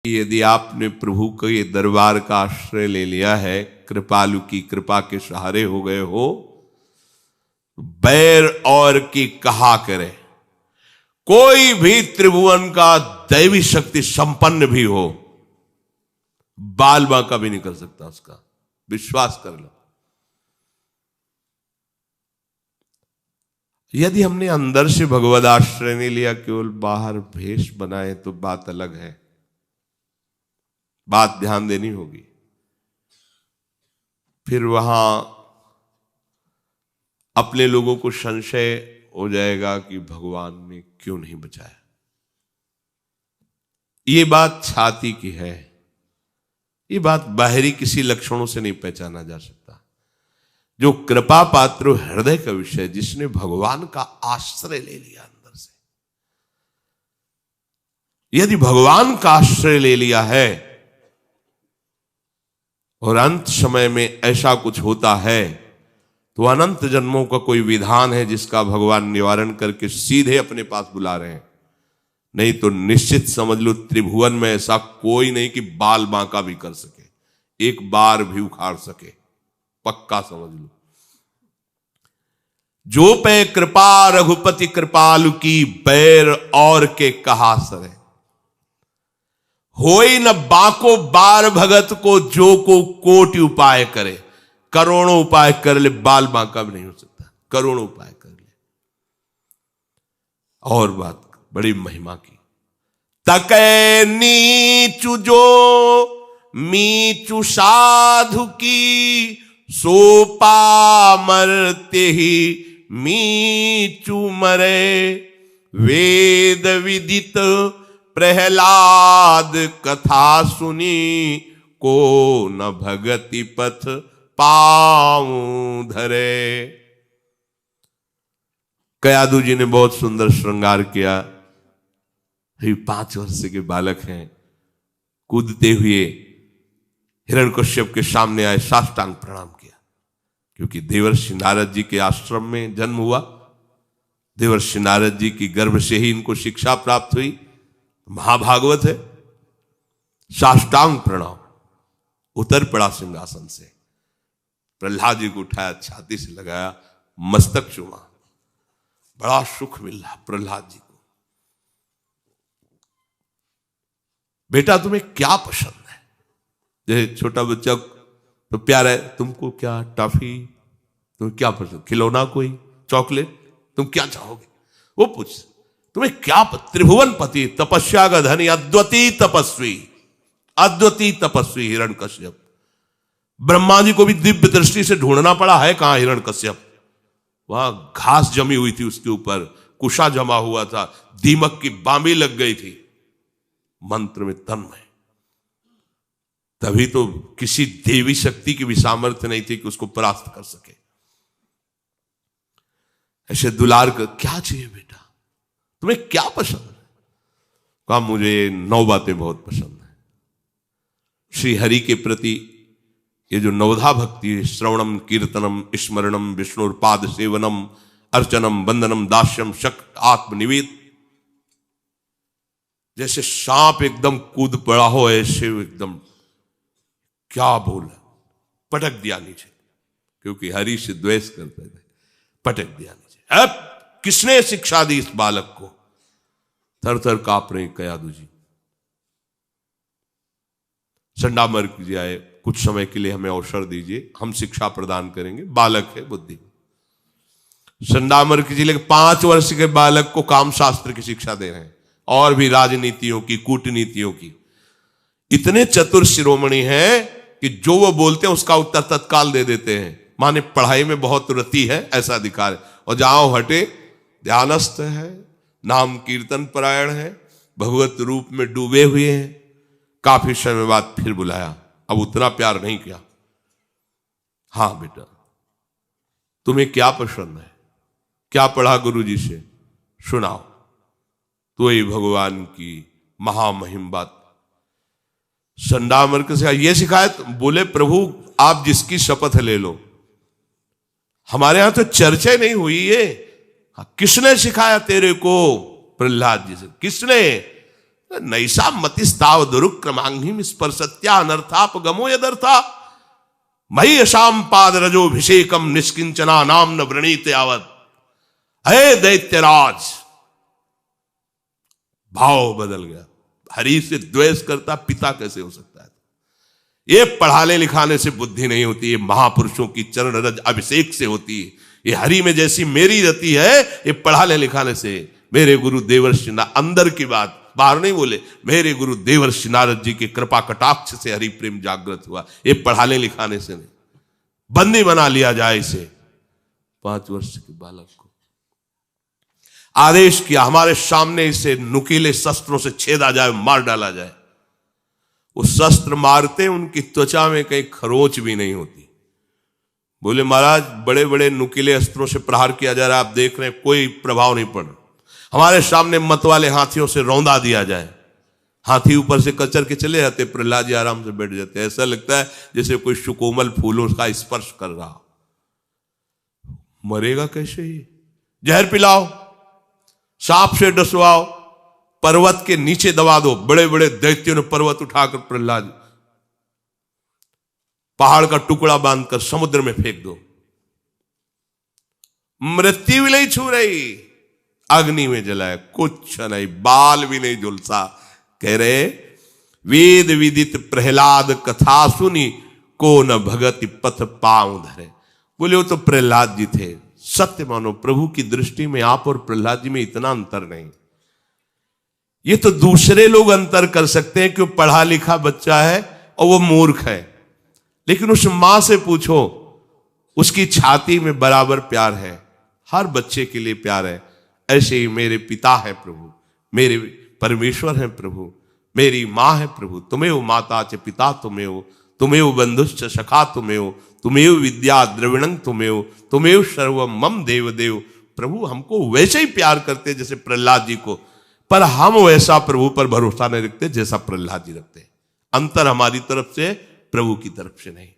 यदि आपने प्रभु के दरबार का आश्रय ले लिया है, कृपालु की कृपा के सहारे हो गए हो, बैर और की कहा करे। कोई भी त्रिभुवन का दैवी शक्ति संपन्न भी हो, बाल बांका भी नहीं कर सकता उसका, विश्वास कर लो। यदि हमने अंदर से भगवद आश्रय नहीं लिया, केवल बाहर भेष बनाए, तो बात अलग है, बात ध्यान देनी होगी। फिर वहां अपने लोगों को संशय हो जाएगा कि भगवान ने क्यों नहीं बचाया। ये बात छाती की है, ये बात बाहरी किसी लक्षणों से नहीं पहचाना जा सकता। जो कृपा पात्र हृदय का विषय, जिसने भगवान का आश्रय ले लिया अंदर से, यदि भगवान का आश्रय ले लिया है और अंत समय में ऐसा कुछ होता है, तो अनंत जन्मों का कोई विधान है जिसका भगवान निवारण करके सीधे अपने पास बुला रहे हैं। नहीं तो निश्चित समझ लो, त्रिभुवन में ऐसा कोई नहीं कि बाल बांका भी कर सके, एक बार भी उखाड़ सके, पक्का समझ लो। जो पे कृपा रघुपति कृपालु की, बैर और के कहा सरे। होई न बाको बार भगत को, जो को कोटि उपाय करे। करोड़ों उपाय कर ले, बाल बांका भी नहीं हो सकता, करोड़ों उपाय कर ले। और बात बड़ी महिमा की, तकै नीचु जो मीचु साधु की, सो पामरते ही मीचु मरे। वेद विदित प्रहलाद कथा सुनी, को न भगति पथ पाऊं धरे। कयादू जी ने बहुत सुंदर श्रृंगार किया। 5 वर्ष के बालक हैं, कूदते हुए हिरण्यकश्यप के सामने आए, साष्टांग प्रणाम किया, क्योंकि देवर्षि नारद जी के आश्रम में जन्म हुआ। देवर्षि नारद जी की गर्भ से ही इनको शिक्षा प्राप्त हुई, महाभागवत है। साष्टांग प्रणाम, उतर पड़ा सिंहासन से, प्रहलाद जी को उठाया, छाती से लगाया, मस्तक चूमा। बड़ा सुख मिल रहा प्रहलाद जी को। बेटा तुम्हें क्या पसंद है? जैसे छोटा बच्चा तो प्यार है, तुमको क्या टॉफी, तुम्हें क्या पसंद, खिलौना, कोई चॉकलेट, तुम क्या चाहोगे? वो पूछ, तुम्हें क्या, त्रिभुवन पति, तपस्या का धनी, अद्वितीय तपस्वी, अद्वितीय तपस्वी हिरण्यकश्यप। ब्रह्मा जी को भी दिव्य दृष्टि से ढूंढना पड़ा, है कहां हिरण्यकश्यप? वहां घास जमी हुई थी, उसके ऊपर कुशा जमा हुआ था, दीमक की बामी लग गई थी, मंत्र में तन्मय। तभी तो किसी देवी शक्ति की भी सामर्थ्य नहीं थी कि उसको परास्त कर सके। ऐसे दुलार का क्या चाहिए बेटा, तुम्हें क्या पसंद है? कहा मुझे 9 बातें बहुत पसंद है। श्री हरि के प्रति ये जो नवधा भक्ति है, श्रवणम कीर्तनम स्मरणम विष्णुर्पाद सेवनम अर्चनम वंदनम दास्यम शक्त आत्मनिवेद। जैसे सांप एकदम कूद पड़ा हो, ऐसे एकदम क्या बोला, पटक दिया नीचे, क्योंकि हरि से द्वेष करते थे, पटक दिया नीचे। अब किसने शिक्षा दी इस बालक को? थर थर कांप रहे कयादू जी। चंडामर्क जी आए, कुछ समय के लिए हमें अवसर दीजिए, हम शिक्षा प्रदान करेंगे, बालक है बुद्धि। चंडामर्क जी लेकिन 5 वर्ष के बालक को काम शास्त्र की शिक्षा दे रहे हैं, और भी राजनीतियों की, कूटनीतियों की। इतने चतुर शिरोमणि हैं कि जो वो बोलते हैं उसका उत्तर तत्काल दे देते हैं। माने पढ़ाई में बहुत रति है, ऐसा अधिकार है। और जहां हटे, ध्यानस्थ है, नाम कीर्तन परायण है, भगवत रूप में डूबे हुए हैं। काफी समय बाद फिर बुलाया, अब उतना प्यार नहीं किया। हाँ बेटा, तुम्हें क्या पसंद है, क्या पढ़ा गुरु जी से, सुनाओ। तो ये भगवान की महामहिम बात। चंडामर्क से ये शिकायत, बोले प्रभु आप जिसकी शपथ ले लो, हमारे यहां तो चर्चा नहीं हुई है। किसने सिखाया तेरे को? प्रहलाद जी से। किसने? नैषा मतिस्ताव दुरुक्रमांघ्रिम स्पर्शत्या अनर्थापगमो यदर्था मही अशाम पाद रजोभिषेकम निष्किंचना नाम न वृणीत यावत। हे दैत्यराज, भाव बदल गया। हरि से द्वेष करता पिता कैसे हो सकता है? ये पढ़ाने लिखाने से बुद्धि नहीं होती, ये महापुरुषों की चरण रज अभिषेक से होती है। ये हरि में जैसी मेरी रति है, ये पढ़ाने लिखाने से। मेरे गुरु देवर्षि अंदर की बात बाहर नहीं बोले, मेरे गुरु देवर्षि नारद जी की कृपा कटाक्ष से हरि प्रेम जागृत हुआ। ये पढ़ाने लिखाने से नहीं। बंदी बना लिया जाए इसे, 5 वर्ष के बालक को आदेश किया, हमारे सामने इसे नुकीले शस्त्रों से छेदा जाए, मार डाला जाए। वो शस्त्र मारते उनकी त्वचा में कहीं खरोंच भी नहीं होती। बोले महाराज, बड़े बड़े नुकीले अस्त्रों से प्रहार किया जा रहा है, आप देख रहे हैं, कोई प्रभाव नहीं पड़ रहा। हमारे सामने मत वाले हाथियों से रौंदा दिया जाए, हाथी ऊपर से कचर के चले जाते, प्रहलाद जी आराम से बैठ जाते। ऐसा लगता है जैसे कोई सुकोमल फूलों का स्पर्श कर रहा। मरेगा कैसे? ये जहर पिलाओ, सांप से डसवाओ, पर्वत के नीचे दबा दो। बड़े बड़े दैत्यों ने पर्वत उठाकर प्रहलाद पहाड़ का टुकड़ा बांधकर समुद्र में फेंक दो, मृत्यु भी नहीं छू रही, अग्नि में जलाए, कुछ नहीं, बाल भी नहीं झुलसा। कह रहे वेद विदित प्रहलाद कथा सुनी को न भगति पथ पांव धरे। बोले वो तो प्रहलाद जी थे। सत्य मानो, प्रभु की दृष्टि में आप और प्रहलाद जी में इतना अंतर नहीं। ये तो दूसरे लोग अंतर कर सकते हैं कि वो पढ़ा लिखा बच्चा है और वो मूर्ख है, लेकिन उस मां से पूछो, उसकी छाती में बराबर प्यार है, हर बच्चे के लिए प्यार है। ऐसे ही मेरे पिता है प्रभु, मेरे परमेश्वर है प्रभु, मेरी मां है प्रभु। तुम्हें माता च पिता तुम्हें, तुम्हें बंधुश्च सखा तुम्हें, तुम्हें विद्या द्रविणं तुम्हें सर्वम मम देव देव। प्रभु हमको वैसे ही प्यार करते जैसे प्रहलाद जी को, पर हम वैसा प्रभु पर भरोसा नहीं रखते जैसा प्रहलाद जी रखते। अंतर हमारी तरफ से, प्रभु की तरफ से नहीं।